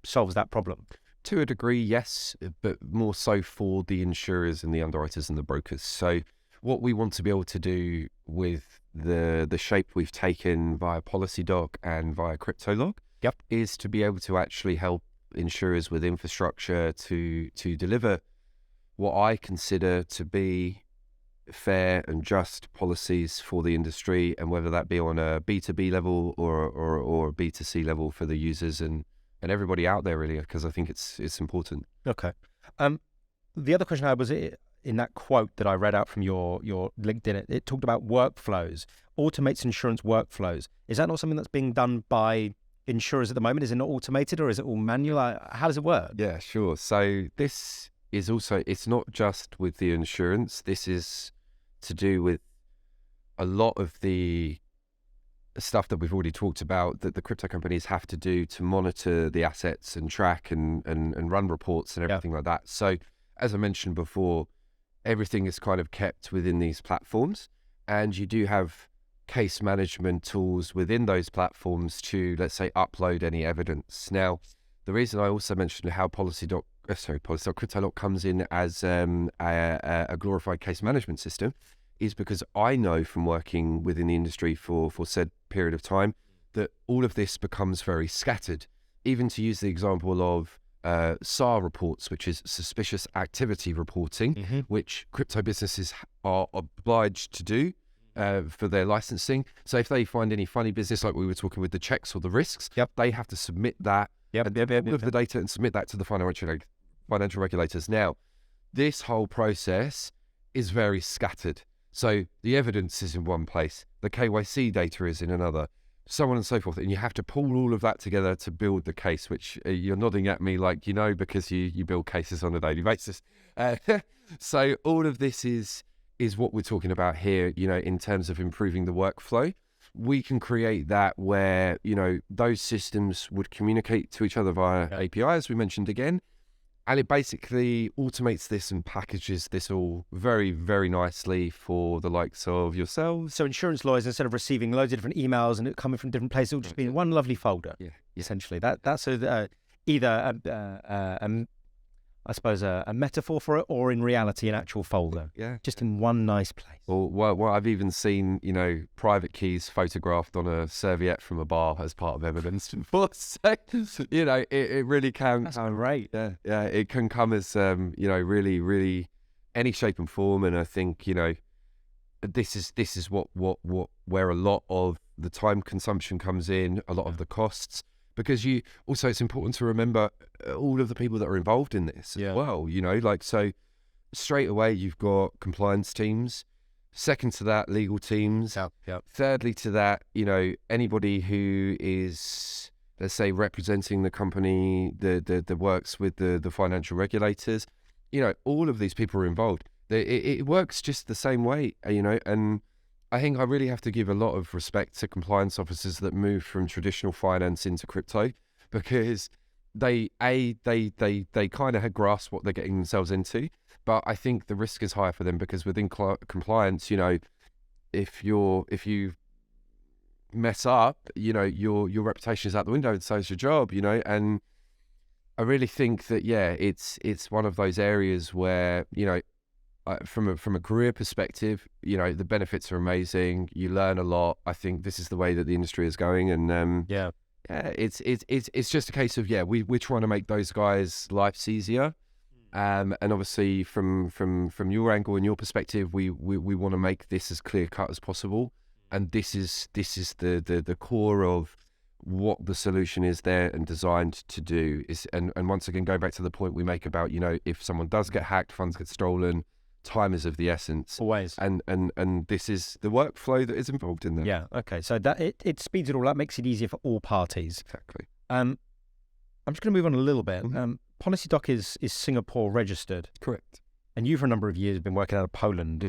solves that problem? To a degree, yes, but more so for the insurers and the underwriters and the brokers. So what we want to be able to do with the shape we've taken via Policy Doc and via CryptoLock is to be able to actually help insurers with infrastructure to deliver what I consider to be fair and just policies for the industry, and whether that be on a B2B level or a B2C level for the users and everybody out there, really, because I think it's important. Okay. The other question I had was, in that quote that I read out from your LinkedIn, it talked about workflows, automates insurance workflows. Is that not something that's being done by insurers at the moment? Is it not automated, or is it all manual? How does it work? Yeah, sure. So this is also, it's not just with the insurance. This is to do with a lot of the stuff that we've already talked about that the crypto companies have to do to monitor the assets and track and run reports and everything like that. So as I mentioned before, everything is kind of kept within these platforms, and you do have case management tools within those platforms to, let's say, upload any evidence. Now, the reason I also mentioned how Policy Doc CryptoLock comes in as a glorified case management system is because I know from working within the industry for said period of time that all of this becomes very scattered. Even to use the example of SAR reports, which is suspicious activity reporting, which crypto businesses are obliged to do for their licensing. So if they find any funny business, like we were talking with the checks or the risks, they have to submit that all of the data and submit that to the financial regulators. Now, this whole process is very scattered. So the evidence is in one place, the KYC data is in another. so on and so forth. And you have to pull all of that together to build the case, which you're nodding at me like, because you build cases on a daily basis. So all of this is what we're talking about here, in terms of improving the workflow. We can create that where, those systems would communicate to each other via API, as we mentioned again. And it basically automates this and packages this all very, very nicely for the likes of yourselves. So insurance lawyers, instead of receiving loads of different emails and it coming from different places, it'll just be in one lovely folder. Yeah. Essentially, that's either I suppose a metaphor for it, or in reality an actual folder. Yeah. Just in one nice place. Well, I've even seen, private keys photographed on a serviette from a bar as part of evidence before. So, it really can. That's great. Yeah. It can come as, really, really any shape and form. And I think, this is where a lot of the time consumption comes in, a lot of the costs. Because it's important to remember all of the people that are involved in this as well, so straight away you've got compliance teams, second to that, legal teams, thirdly to that, anybody who is, let's say, representing the company that works with the financial regulators, all of these people are involved. It works just the same way, and I think I really have to give a lot of respect to compliance officers that move from traditional finance into crypto, because they kind of had grasped what they're getting themselves into. But I think the risk is higher for them because within compliance, if you mess up, your reputation is out the window, and so is your job, And I really think that it's one of those areas where from a career perspective, the benefits are amazing. You learn a lot. I think this is the way that the industry is going, and it's just a case of we're trying to make those guys' lives easier, and obviously from your angle and your perspective, we want to make this as clear cut as possible, and this is the core of what the solution is there and designed to do is, and once again, go back to the point we make about if someone does get hacked, funds get stolen. Time is of the essence. Always. And this is the workflow that is involved in that. Yeah, okay. So that it speeds it all up, makes it easier for all parties. Exactly. I'm just going to move on a little bit. Mm-hmm. PolicyDoc is Singapore registered. Correct. And you, for a number of years, have been working out of Poland,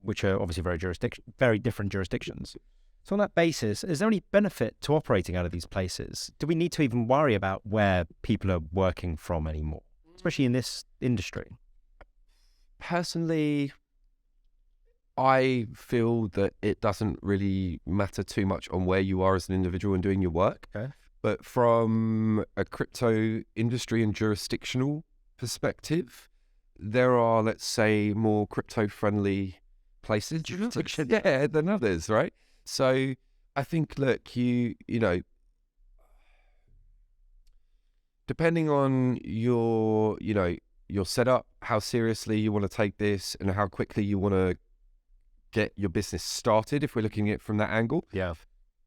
which are obviously very different jurisdictions. So on that basis, is there any benefit to operating out of these places? Do we need to even worry about where people are working from anymore, especially in this industry? Personally, I feel that it doesn't really matter too much on where you are as an individual and doing your work. Okay. But from a crypto industry and jurisdictional perspective, there are, let's say, more crypto-friendly places than others, right? So I think, look, you depending on your setup, how seriously you want to take this, and how quickly you want to get your business started, if we're looking at it from that angle. Yeah.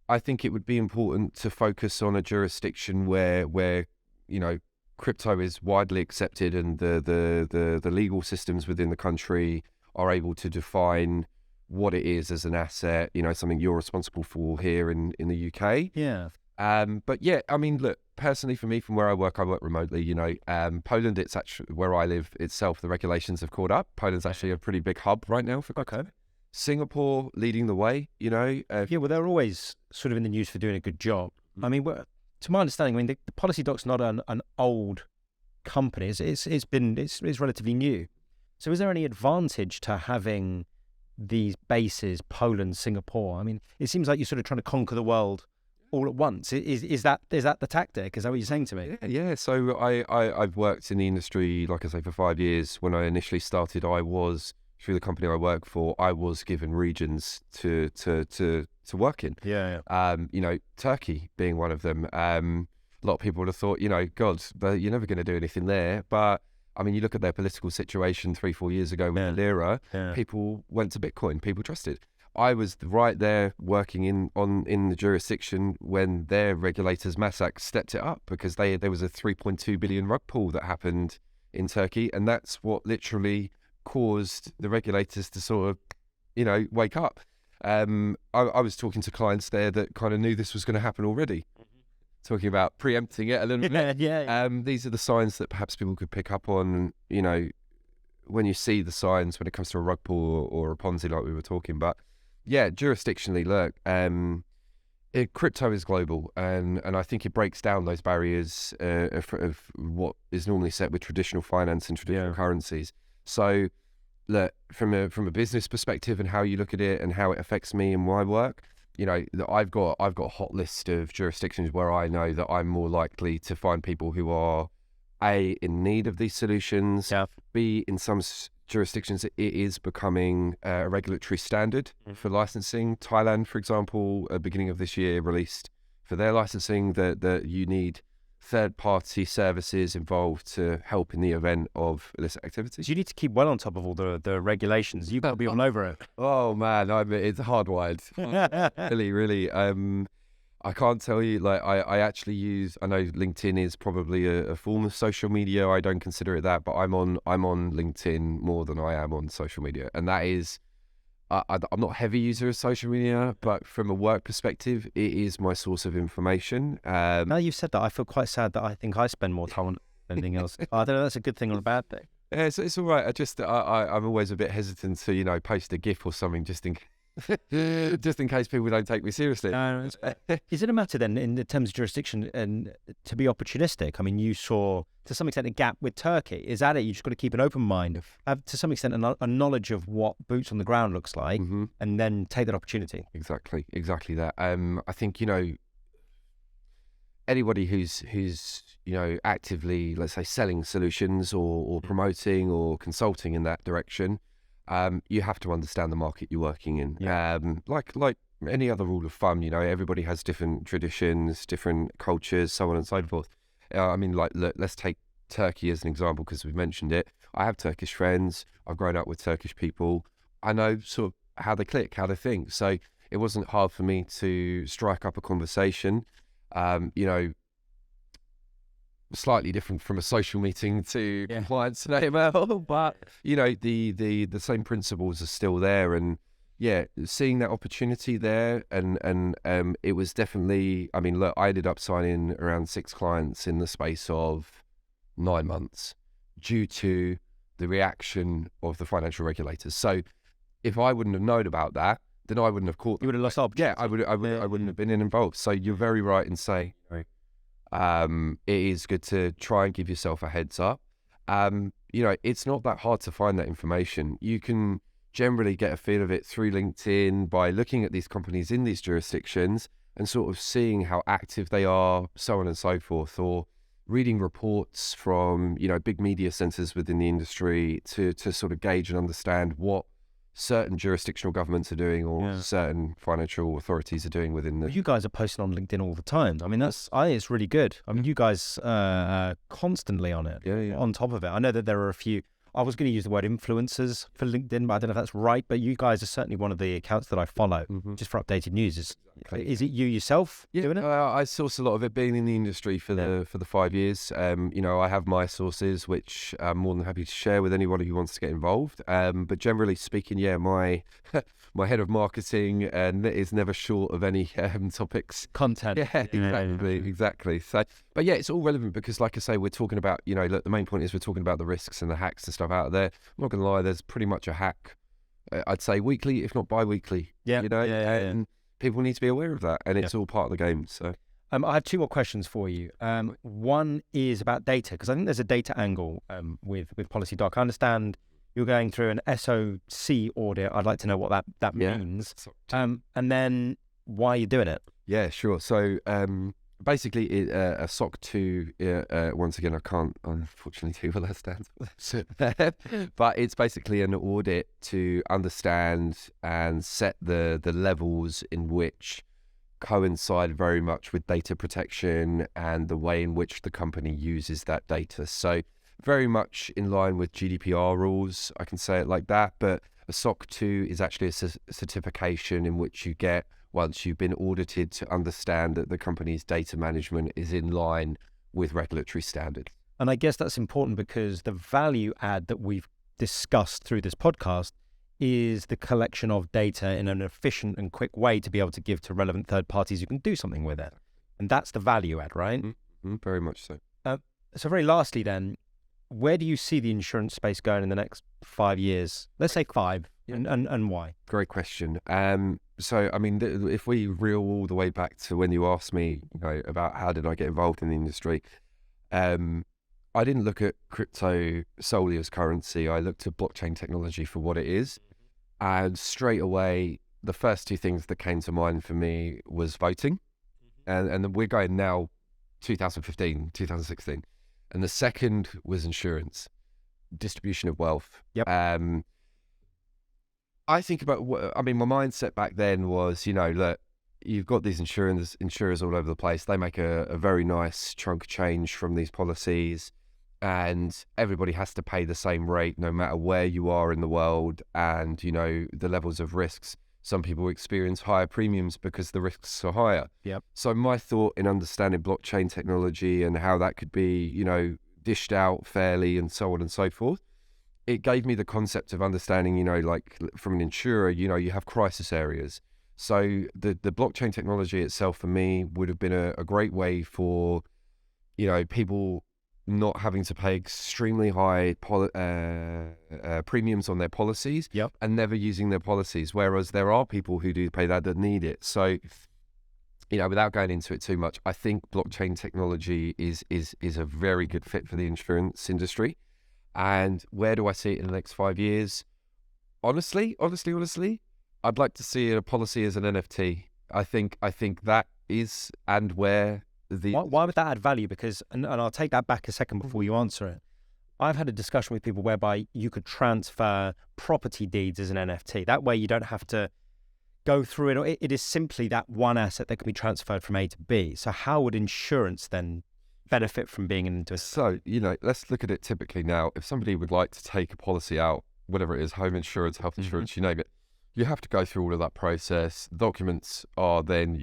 I think it would be important to focus on a jurisdiction where crypto is widely accepted and the legal systems within the country are able to define what it is as an asset, something you're responsible for here in the UK. Yeah. But yeah, I mean, look, personally for me, from where I work remotely, Poland, it's actually where I live itself, the regulations have caught up. Poland's actually a pretty big hub right now for crypto. Okay. Singapore leading the way, well, they're always sort of in the news for doing a good job. I mean, to my understanding, the PolicyDoc's not an old company. It's relatively new. So is there any advantage to having these bases, Poland, Singapore? I mean, it seems like you're sort of trying to conquer the world all at once. Is that the tactic? Is that what you're saying to me? Yeah. So I've worked in the industry, like I say, for 5 years. When I initially started, through the company I work for, I was given regions to work in. Yeah. Turkey being one of them. A lot of people would have thought, God, you're never going to do anything there. But I mean, you look at their political situation 3-4 years ago with Lira, people went to Bitcoin, people trusted. I was right there working in the jurisdiction when their regulators, MASAC, stepped it up because there was a 3.2 billion rug pull that happened in Turkey, and that's what literally caused the regulators to sort of, wake up. I was talking to clients there that kind of knew this was going to happen already. Talking about preempting it a little bit. These are the signs that perhaps people could pick up on, you know, when you see the signs when it comes to a rug pull or a Ponzi like we were talking. But yeah, jurisdictionally, look, crypto is global, and I think it breaks down those barriers of what is normally set with traditional finance and traditional currencies. So look, from a business perspective and how you look at it and how it affects me and my work, you know, I've got a hot list of jurisdictions where I know that I'm more likely to find people who are A, in need of these solutions, B, in some jurisdictions it is becoming a regulatory standard for licensing. Thailand, for example, at the beginning of this year released for their licensing that you need third-party services involved to help in the event of illicit activities. You need to keep well on top of all the regulations. You've got to be all over it. Oh man, it's hardwired. Really. I can't tell you, like, I actually use, I know LinkedIn is probably a form of social media. I don't consider it that, but I'm on LinkedIn more than I am on social media. And that is, I'm not a heavy user of social media, but from a work perspective, it is my source of information. Now you've said that, I feel quite sad that I think I spend more time on anything else. I don't know, that's a good thing or a bad thing. Yeah, it's all right. I'm always a bit hesitant to, you know, post a GIF or something just in case people don't take me seriously. Is it a matter then, in terms of jurisdiction, and to be opportunistic? I mean, you saw to some extent a gap with Turkey. Is that it? You just got to keep an open mind, have to some extent a knowledge of what boots on the ground looks like, and then take that opportunity. Exactly that. I think, you know, anybody who's you know, actively, let's say, selling solutions or promoting or consulting in that direction, you have to understand the market you're working in. Like any other rule of thumb, you know, everybody has different traditions, different cultures, so on and so forth. I mean, like, look, let's take Turkey as an example because we've mentioned it. I have Turkish friends. I've grown up with Turkish people. I know sort of how they click, how they think. So it wasn't hard for me to strike up a conversation. You know, slightly different from a social meeting to compliance and AML, but you know, the same principles are still there. And yeah, seeing that opportunity there, and it was definitely, I mean, look, I ended up signing around 6 clients in the space of 9 months due to the reaction of the financial regulators. So if I wouldn't have known about that, then I wouldn't have caught them. You would have lost opportunity. Yeah, I wouldn't have been involved. So you're very right in saying, it is good to try and give yourself a heads up. You know, it's not that hard to find that information. You can generally get a feel of it through LinkedIn by looking at these companies in these jurisdictions and sort of seeing how active they are, so on and so forth, or reading reports from, you know, big media centers within the industry to sort of gauge and understand what certain jurisdictional governments are doing or certain financial authorities are doing within the... Well, you guys are posting on LinkedIn all the time. I mean, I think it's really good. I mean, you guys are constantly on it, on top of it. I know that there are a few, I was going to use the word influencers for LinkedIn, but I don't know if that's right, but you guys are certainly one of the accounts that I follow just for updated news. Is it you yourself doing it? I source a lot of it, being in the industry for the 5 years. You know, I have my sources, which I'm more than happy to share with anybody who wants to get involved. But generally speaking, my my head of marketing is never short of any topics. Content. Exactly. So, but yeah, it's all relevant because, like I say, we're talking about, you know, look, the main point is we're talking about the risks and the hacks and stuff out there. I'm not going to lie, there's pretty much a hack, I'd say weekly, if not bi-weekly. You know, and people need to be aware of that, and it's all part of the game. So, I have 2 more questions for you. One is about data, because I think there's a data angle with Policy Doc. I understand you're going through an SOC audit. I'd like to know what that means, and then why you're doing it. Yeah, sure. So basically, a SOC 2, once again, I can't unfortunately tell you what that stands for. But it's basically an audit to understand and set the levels in which coincide very much with data protection and the way in which the company uses that data. So very much in line with GDPR rules, I can say it like that. But a SOC 2 is actually a certification in which you get once you've been audited to understand that the company's data management is in line with regulatory standards. And I guess that's important because the value add that we've discussed through this podcast is the collection of data in an efficient and quick way to be able to give to relevant third parties who can do something with it. And that's the value add, right? Mm-hmm. Very much so. So very lastly then, where do you see the insurance space going in the next 5 years? Let's say 5, and why? Great question. So, I mean, if we reel all the way back to when you asked me, about how did I get involved in the industry, I didn't look at crypto solely as currency. I looked at blockchain technology for what it is. And straight away, the first two things that came to mind for me was voting. And we're going now 2015, 2016. And the second was insurance, distribution of wealth. Yep. I think about my mindset back then was, look, you've got these insurers all over the place. They make a very nice chunk of change from these policies, and everybody has to pay the same rate no matter where you are in the world. And, the levels of risks, some people experience higher premiums because the risks are higher. Yep. So my thought in understanding blockchain technology and how that could be, dished out fairly and so on and so forth, it gave me the concept of understanding, like from an insurer, you have crisis areas. So the blockchain technology itself for me would have been a great way for, people not having to pay extremely high premiums on their policies. Yep. And never using their policies. Whereas there are people who do pay that need it. So, without going into it too much, I think blockchain technology is a very good fit for the insurance industry. And where do I see it in the next 5 years? Honestly, I'd like to see a policy as an NFT. I think that is and where the... Why would that add value? Because, and I'll take that back a second before you answer it. I've had a discussion with people whereby you could transfer property deeds as an NFT. That way you don't have to go through it. It is simply that one asset that can be transferred from A to B. So how would insurance then benefit from being into it? So, let's look at it typically now. If somebody would like to take a policy out, whatever it is, home insurance, health insurance, you name it, you have to go through all of that process. Documents are then,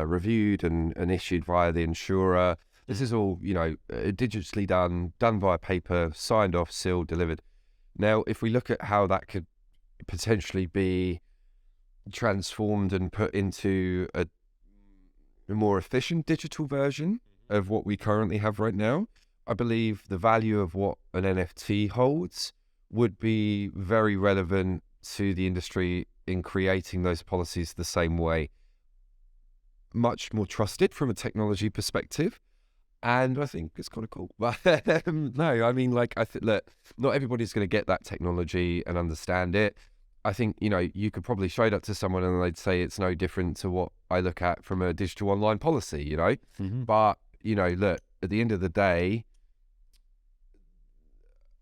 reviewed and issued via the insurer. This is all, digitally done via paper, signed off, sealed, delivered. Now, if we look at how that could potentially be transformed and put into a more efficient digital version of what we currently have right now, I believe the value of what an NFT holds would be very relevant to the industry in creating those policies the same way. Much more trusted from a technology perspective. And I think it's kind of cool. But no, I mean, look, not everybody's going to get that technology and understand it. I think, you could probably show that to someone and they'd say it's no different to what I look at from a digital online policy, But, look, at the end of the day,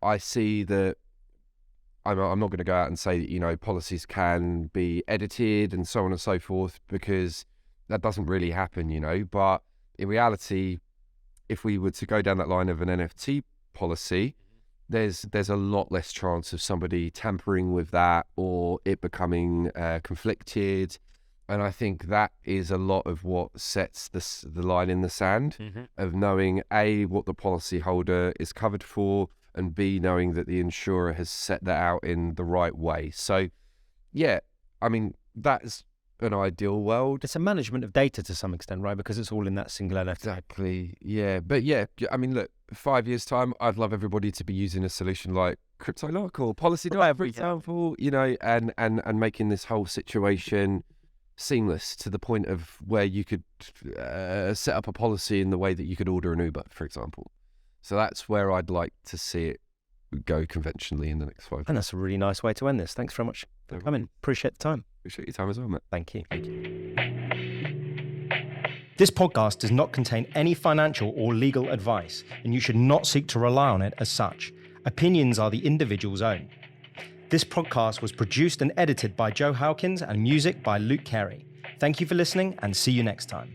I see that I'm not going to go out and say that, policies can be edited and so on and so forth, because that doesn't really happen, But in reality, if we were to go down that line of an NFT policy, there's a lot less chance of somebody tampering with that or it becoming conflicted. And I think that is a lot of what sets the line in the sand of knowing A, what the policyholder is covered for, and B, knowing that the insurer has set that out in the right way. So, yeah, I mean, that's an ideal world. It's a management of data to some extent, right? Because it's all in that single NFT. Exactly, yeah. But yeah, I mean, look, 5 years' time, I'd love everybody to be using a solution like CryptoLock or PolicyDoc, for example, and making this whole situation seamless to the point of where you could set up a policy in the way that you could order an Uber, for example. So that's where I'd like to see it go conventionally in the next 5 years. And that's a really nice way to end this. Thanks very much for coming. Appreciate the time. Appreciate your time as well, mate. Thank you. This podcast does not contain any financial or legal advice, and you should not seek to rely on it as such. Opinions are the individual's own. This podcast was produced and edited by Joe Hawkins and music by Luke Carey. Thank you for listening and see you next time.